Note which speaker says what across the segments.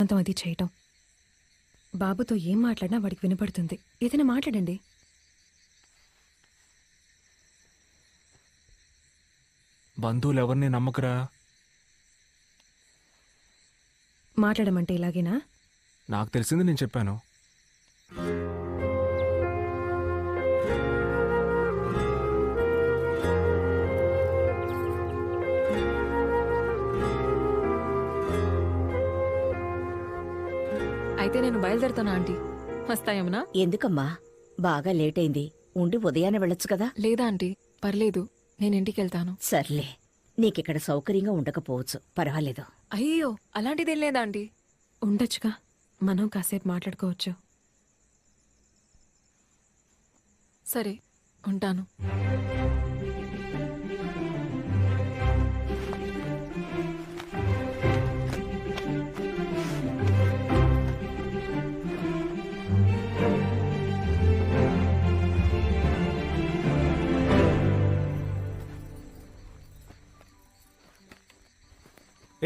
Speaker 1: అంతం అది చేయటం. బాబుతో ఏం మాట్లాడినా వాడికి వినపడుతుంది. ఏదైనా మాట్లాడండి.
Speaker 2: బంధువులు ఎవరిని నమ్మకరా?
Speaker 1: మాట్లాడమంటే ఇలాగేనా?
Speaker 2: నాకు తెలిసింది నేను చెప్పాను.
Speaker 3: అయితే నేను బయలుదేరుతానా ఆంటీ? వస్తాయమ్మనా?
Speaker 4: ఎందుకమ్మా బాగా లేట్ అయింది, ఉండి ఉదయాన్నే వెళ్ళొచ్చు కదా.
Speaker 3: లేదా ఆంటీ, పర్లేదు, నేను ఇంటికి వెళ్తాను.
Speaker 4: సర్లే, నీకిక్కడ సౌకర్యంగా ఉండకపోవచ్చు, పర్వాలేదు.
Speaker 3: అయ్యో, అలాంటిదేం లేదా ఆంటీ.
Speaker 1: ఉండొచ్చుగా, మనం కాసేపు మాట్లాడుకోవచ్చు.
Speaker 3: సరే, ఉంటాను.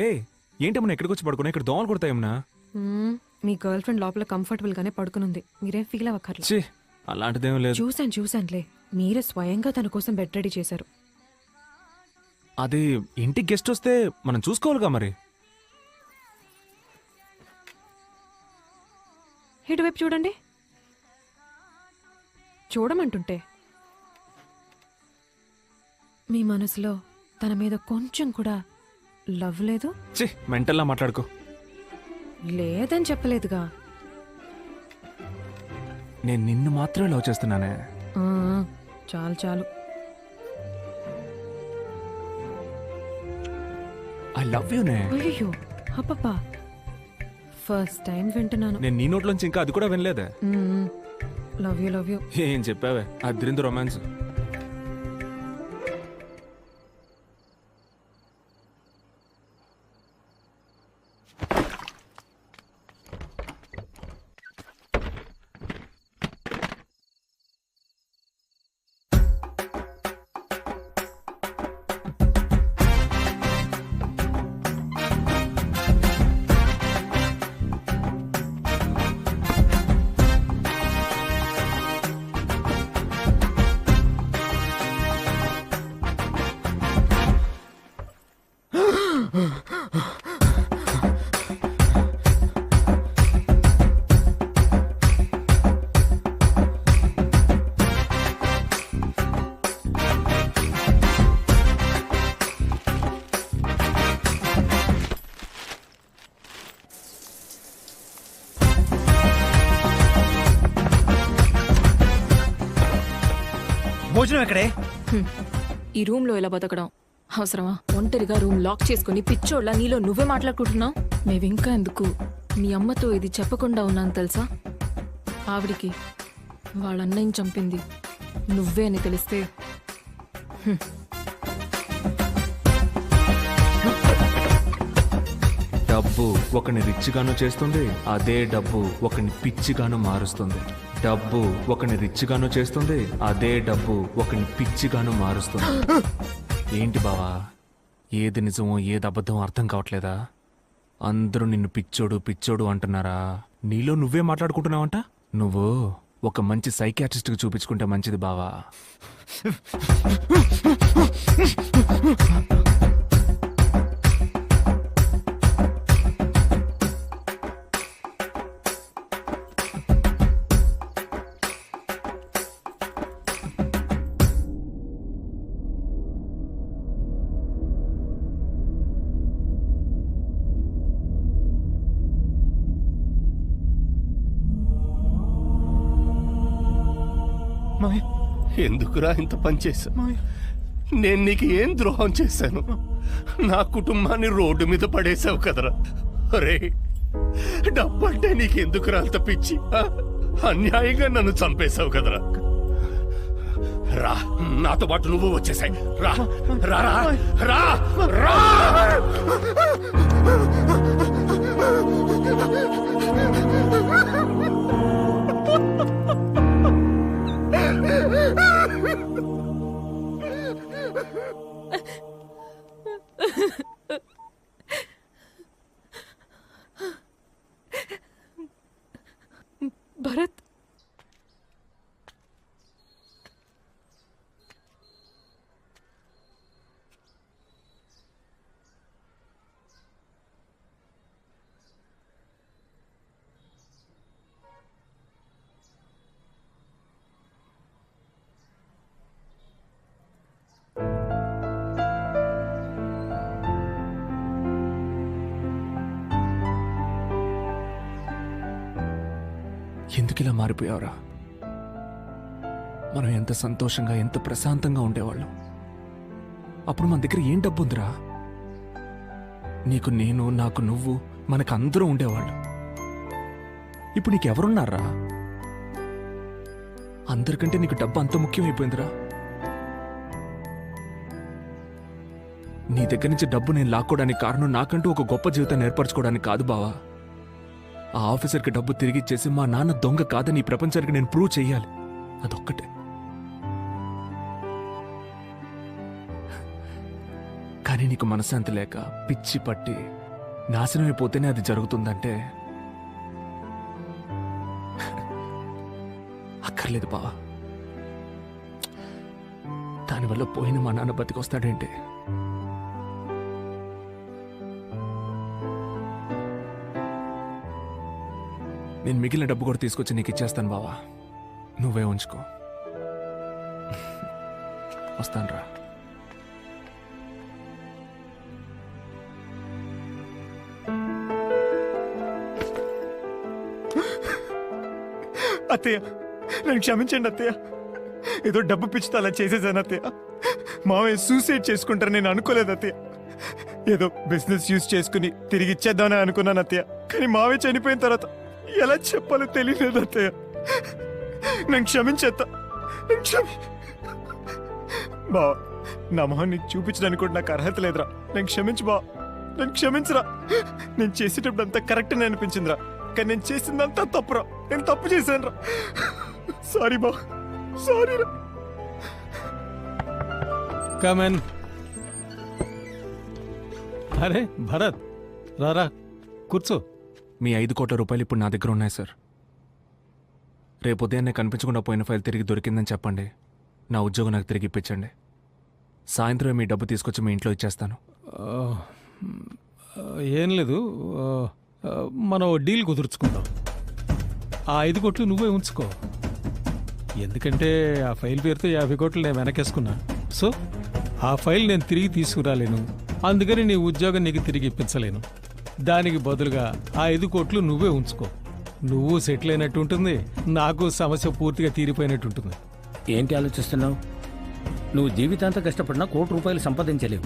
Speaker 2: ఏ ఏంటమ్మా ఇక్కడికి వచ్చి పడుకున్నా? ఇక్కడ దోమలు కొడతాయమ్మా.
Speaker 1: మీ గర్ల్ ఫ్రెండ్ లోపల కంఫర్టబుల్ గానే పడుకునుంది, మీరేం ఫీల్ అవ్వక్కర్లేదు.
Speaker 2: ఛీ, అలాంటిదేం లేదు.
Speaker 1: చూశానులే, మీరే స్వయంగా తన కోసం బెడ్ రెడీ చేశారు.
Speaker 2: అది ఇంటికి గెస్ట్ వస్తే మనం చూసుకోవాలిగా మరి.
Speaker 1: ఇటువైపు చూడండి. చూడమంటుంటే మీ మనసులో తన మీద కొంచెం కూడా లవ్ లేదు?
Speaker 2: ఛీ, మెంటల్లా మాట్లాడుకో.
Speaker 1: లేదని చెప్పలేదుగా.
Speaker 2: నేను నిన్ను మాత్రమే లవ్ చేస్తున్నానే.
Speaker 1: ఆ, చాలు.
Speaker 2: ఐ లవ్ యూనే.
Speaker 1: అయ్యో అప్పప్పా, ఫస్ట్ టైం వింటున్నాను.
Speaker 2: నేను నీ నోట్లోంచి ఇంకా అది కూడా వినలేదే.
Speaker 1: Love you.
Speaker 2: ఏం చెప్పావే, అద్రింది రొమాన్స్.
Speaker 5: భోజనం ఎక్కడే?
Speaker 3: ఈ రూమ్ లో ఎలా బతకడం అవసరమా? ఒంటరిగా రూమ్ లాక్ చేసుకుని పిచ్చోళ్ళ నీలో నువ్వే మాట్లాడుకుంటున్నావు. మేవింకా ఎందుకు మీ అమ్మతో ఇది చెప్పకుండా ఉన్నాను తెలుసా? ఆవిడికి వాళ్ళ అన్నయ్యని చంపింది నువ్వే అని తెలిస్తే
Speaker 2: డబ్బు ఒకని రిచ్గాను చేస్తుంది, అదే డబ్బు ఒకని పిచ్చిగాను మారుస్తుంది. డబ్బు ఒకని రిచ్గాను చేస్తుంది, అదే డబ్బు ఒకని పిచ్చిగాను మారుస్తుంది. ఏంటి బావా, ఏది నిజమో ఏది అబద్ధం అర్థం కావట్లేదా? అందరూ నిన్ను పిచ్చోడు అంటున్నారా? నీలో నువ్వే మాట్లాడుకుంటున్నావంట. నువ్వు ఒక మంచి సైకియాట్రిస్ట్కి చూపించుకుంటే మంచిది బావా.
Speaker 5: ఎందుకురా ఇంత పని చేశా? నేను నీకు ఏం ద్రోహం చేశాను? నా కుటుంబాన్ని రోడ్డు మీద పడేశావు కదరా. అరే, డబ్బంటే నీకెందుకురా అంత పిచ్చి? అన్యాయంగా నన్ను చంపేశావు కదరా. రా, నాతో పాటు నువ్వు వచ్చేసాయి. రా రా రా రా.
Speaker 3: భరత్
Speaker 2: ఎందుకు ఇలా మారిపోయావురా? మనం ఎంత సంతోషంగా ఎంత ప్రశాంతంగా ఉండేవాళ్ళం. అప్పుడు మన దగ్గర ఏం డబ్బు ఉందిరా? నీకు నేను, నాకు నువ్వు, మనకు అందరూ ఉండేవాళ్ళు. ఇప్పుడు నీకెవరున్నారా? అందరికంటే నీకు డబ్బు అంత ముఖ్యమైపోయిందిరా. నీ దగ్గర నుంచి డబ్బు నేను లాక్కోవడానికి కారణం నాకంటూ ఒక గొప్ప జీవితాన్ని ఏర్పరచుకోవడానికి కాదు బావా. ఆ ఆఫీసర్కి డబ్బు తిరిగి ఇచ్చేసి మా నాన్న దొంగ కాదని ఈ ప్రపంచానికి నేను ప్రూవ్ చెయ్యాలి. అదొక్కటే. కానీ నీకు మనశ్శాంతి లేక పిచ్చి పట్టి నాశనమైపోతేనే అది జరుగుతుందంటే అక్కర్లేదు బావా. దానివల్ల పోయిన మా నాన్న బతికొస్తాడేంటి? నేను మిగిలిన డబ్బు కూడా తీసుకొచ్చి నీకు ఇచ్చేస్తాను బావా. నువ్వే ఉంచుకో. వస్తానురా.
Speaker 6: అత్తయ్య, నన్ను క్షమించండి అత్తయ్య. ఏదో డబ్బు పిచ్చితో అలా చేసేసాను అత్తయ్య. మావయ్య సూసైడ్ చేసుకుంటారు నేను అనుకోలేదు అత్తయ్య. ఏదో బిజినెస్ యూజ్ చేసుకుని తిరిగి ఇచ్చేద్దామని అనుకున్నాను అత్తయ్య. కానీ మావయ్య చనిపోయిన తర్వాత ఎలా చెప్పాలో తెలియలేదు అత్తయ్య. నన్ను క్షమించేత్తా. బావ, నా మొహం నీకు చూపించడానికి కూడా నాకు అర్హత లేదురా. నన్ను క్షమించు బావ, నన్ను క్షమించరా. నేను చేసేటప్పుడు అంతా కరెక్ట్ అని అనిపించిందిరా, కానీ నేను చేసిందంతా తప్పురా. నేను తప్పు చేశాను రా. సారీ బావ, సారీ రా.
Speaker 7: కమన్. అరే భరత్, రారా కూర్చో.
Speaker 2: మీ 5 కోట్ల రూపాయలు ఇప్పుడు నా దగ్గర ఉన్నాయి సార్. రేపు ఉదయాన్నే కనిపించకుండా పోయిన ఫైల్ తిరిగి దొరికిందని చెప్పండి. నా ఉద్యోగం నాకు తిరిగి ఇప్పించండి. సాయంత్రం మీ డబ్బు తీసుకొచ్చి మీ ఇంట్లో ఇచ్చేస్తాను.
Speaker 7: ఏం లేదు, మనం ఓ డీల్ కుదుర్చుకుందాం. ఆ 5 కోట్లు నువ్వే ఉంచుకో. ఎందుకంటే ఆ ఫైల్ పేరుతో 50 కోట్లు నేను వెనకేసుకున్నా. సో ఆ ఫైల్ నేను తిరిగి తీసుకురాలేను. అందుకని నీ ఉద్యోగం నీకు తిరిగి ఇప్పించలేను. దానికి బదులుగా ఆ 5 కోట్లు నువ్వే ఉంచుకో. నువ్వు సెటిల్ అయినట్టు ఉంటుంది, నాకు సమస్య పూర్తిగా తీరిపోయినట్టు ఉంటుంది.
Speaker 8: ఏంటి ఆలోచిస్తున్నావు? నువ్వు జీవితాంతం కష్టపడినా ₹1 సంపాదించలేవు.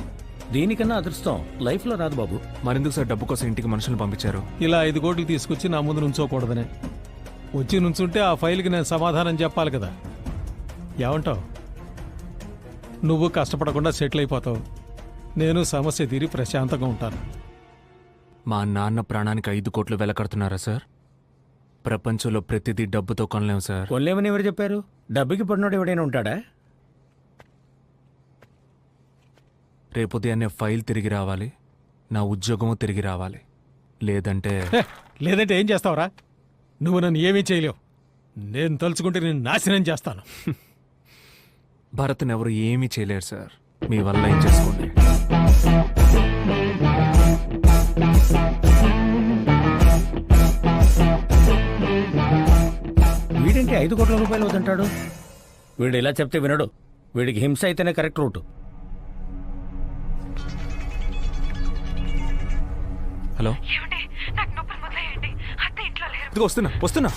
Speaker 8: దీనికన్నా అదృష్టం లైఫ్లో రాదు బాబు.
Speaker 2: మరెందుకు సార్ డబ్బు కోసం ఇంటికి మనుషులు పంపించారు?
Speaker 7: ఇలా 5 కోట్లు తీసుకొచ్చి నా ముందు నుంచోకూడదనే. వచ్చి నుంచుంటే ఆ ఫైల్కి నేను సమాధానం చెప్పాలి కదా. ఏమంటావు? నువ్వు కష్టపడకుండా సెటిల్ అయిపోతావు, నేను సమస్య తీరి ప్రశాంతంగా ఉంటాను.
Speaker 2: మా నాన్న ప్రాణానికి 5 కోట్లు వెలకడుతున్నారా సార్? ప్రపంచంలో ప్రతిదీ డబ్బుతో కొనలేము సార్.
Speaker 8: కొనలేమని ఎవరు చెప్పారు? డబ్బుకి పడినోడు ఎవడైనా ఉంటాడా?
Speaker 2: రేపు ఉదయాన్నే ఫైల్ తిరిగి రావాలి, నా ఉద్యోగము తిరిగి రావాలి. లేదంటే
Speaker 7: లేదంటే ఏం చేస్తావురా? నువ్వు నన్ను ఏమీ చేయలేవు. నేను తలుచుకుంటే నేను నాశనం చేస్తాను.
Speaker 2: భరత్ని ఎవరు ఏమీ చేయలేరు సార్. మీ వల్ల ఏం చేసుకోండి.
Speaker 8: వీడింటి 5 కోట్ల రూపాయలు వద్దంటాడు. వీడు ఇలా చెప్తే వినడు. వీడికి హింస అయితేనే కరెక్ట్ రూటు.
Speaker 2: హలో, ఇదిగో వస్తున్నా.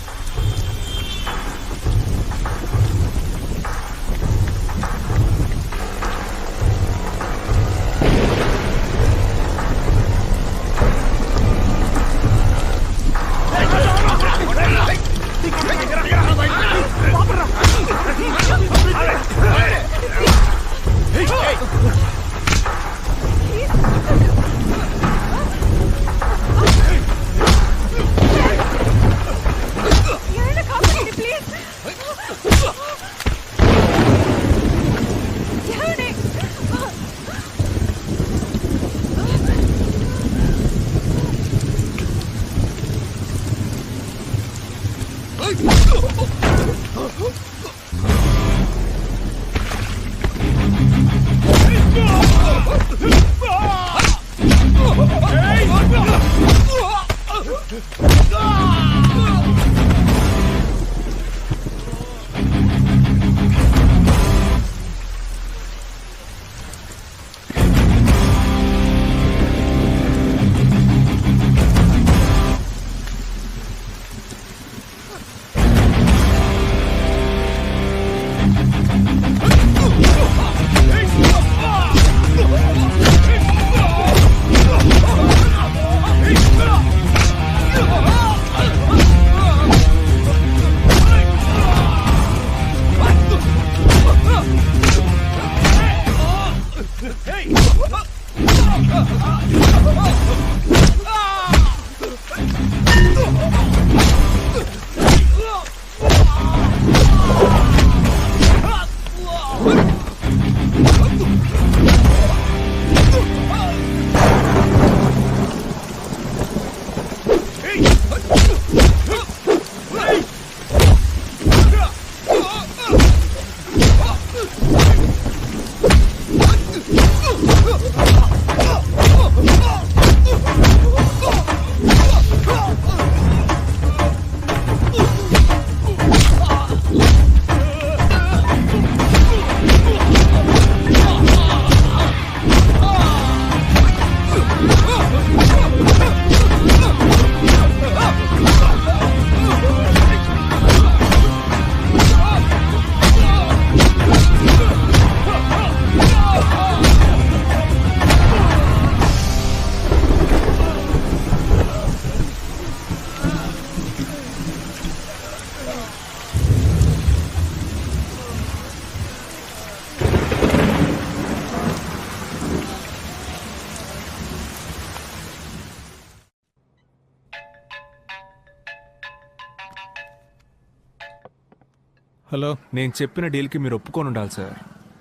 Speaker 7: హలో.
Speaker 2: నేను చెప్పిన డీల్కి మీరు ఒప్పుకొని ఉండాలి సార్.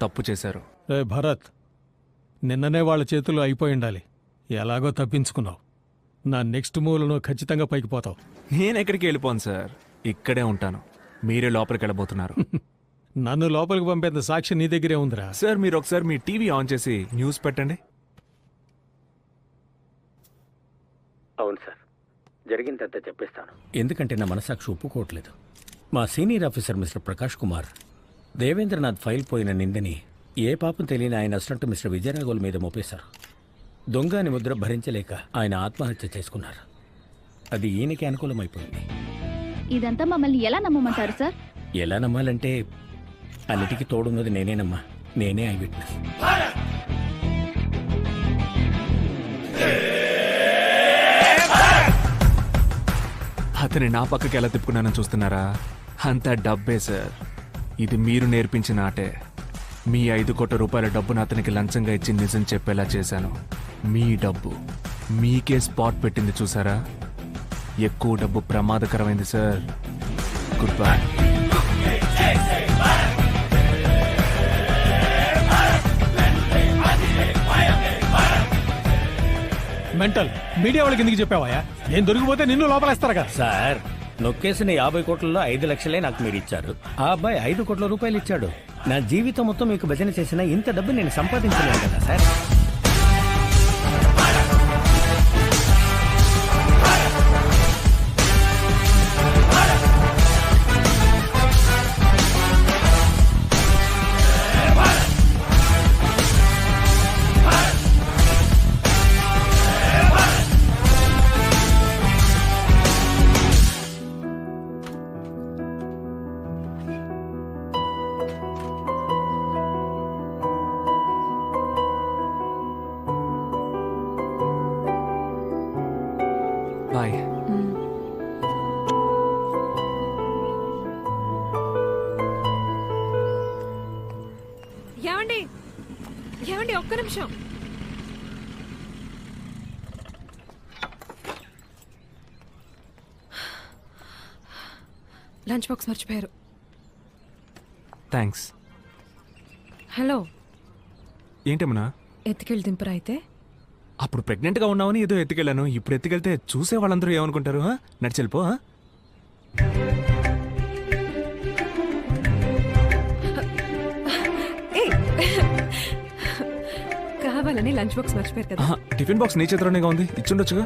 Speaker 2: తప్పు చేశారు.
Speaker 7: రే భరత్, నిన్ననే వాళ్ళ చేతుల్లో అయిపోయి ఉండాలి. ఎలాగో తప్పించుకున్నావు. నా నెక్స్ట్ మూవ్లో నువ్వు ఖచ్చితంగా పైకి పోతావు.
Speaker 2: నేను ఎక్కడికి వెళ్ళిపోను సార్, ఇక్కడే ఉంటాను. మీరే లోపలికి వెళ్ళబోతున్నారు.
Speaker 7: నన్ను లోపలికి పంపేంత సాక్షి నీ దగ్గరే ఉందిరా.
Speaker 2: సార్ మీరు ఒకసారి మీ టీవీ ఆన్ చేసి న్యూస్ పెట్టండి.
Speaker 8: అవును సార్, జరిగిందంతా చెప్పేస్తాను. ఎందుకంటే నా మనసాక్షి ఒప్పుకోవట్లేదు. మా senior officer mister Prakash Kumar Devendranath file పోయిన నిందని ఏ పాపం తెలియని ఆయన అసిస్టెంట్ మిస్టర్ విజయరాఘవుల మీద మోపేశారు. దొంగ అని ముద్ర భరించలేక ఆయన ఆత్మహత్య చేసుకున్నారు. అది ఈయనకి అనుకూలమైపోయింది.
Speaker 9: ఇదంతా మమ్మల్ని ఎలా నమ్మమంటారు సార్?
Speaker 8: ఎలా నమ్మాలంటే అన్నిటికీ తోడున్నది నేనేనమ్మా. నేనే ఐ విట్నెస్.
Speaker 2: అతని నా పక్కకి ఎలా తిప్పుకున్నానని చూస్తున్నారా? అంతా డబ్బే సార్. ఇది మీరు నేర్పించిన ఆటే. మీ 5 కోట్ల రూపాయల డబ్బును అతనికి లంచంగా ఇచ్చి నిజం చెప్పేలా చేశాను. మీ డబ్బు మీకే స్పాట్ పెట్టింది చూసారా? ఎక్కువ డబ్బు ప్రమాదకరమైంది sir. Good bye.
Speaker 7: Mental media వాళ్ళకి ఎందుకు చెప్పావా? నేను దొరికిపోతే నిన్ను లోపలేస్తారుగా.
Speaker 8: సార్, నొక్కేసిన 50 కోట్లలో 5 లక్షలే నాకు మీరు ఇచ్చారు. ఆ అబ్బాయి 5 కోట్ల రూపాయలు ఇచ్చాడు. నా జీవితం మొత్తం మీకు భజన చేసిన ఇంత డబ్బు నేను సంపాదించలేను కదా సార్.
Speaker 2: బాయ్.
Speaker 1: ఏమండి ఏమండి, ఒక్క నిమిషం. లంచ్ బాక్స్ మర్చిపోయారు.
Speaker 2: థ్యాంక్స్.
Speaker 1: హలో,
Speaker 2: ఏంటమ్మా?
Speaker 1: ఎత్తుకెళ్ళి దింపరా అయితే?
Speaker 2: అప్పుడు ప్రెగ్నెంట్గా ఉన్నావని ఏదో ఎత్తుకెళ్ళాను. ఇప్పుడు ఎత్తుకెళ్తే చూసే వాళ్ళందరూ ఏమనుకుంటారు? నడిచెళ్ళిపో.
Speaker 1: కావాలని లంచ్ బాక్స్ మర్చిపోయారు కదా
Speaker 2: టిఫిన్ బాక్స్ నీ చేతిలోనేగా ఉంది, ఇచ్చుండొచ్చుగా.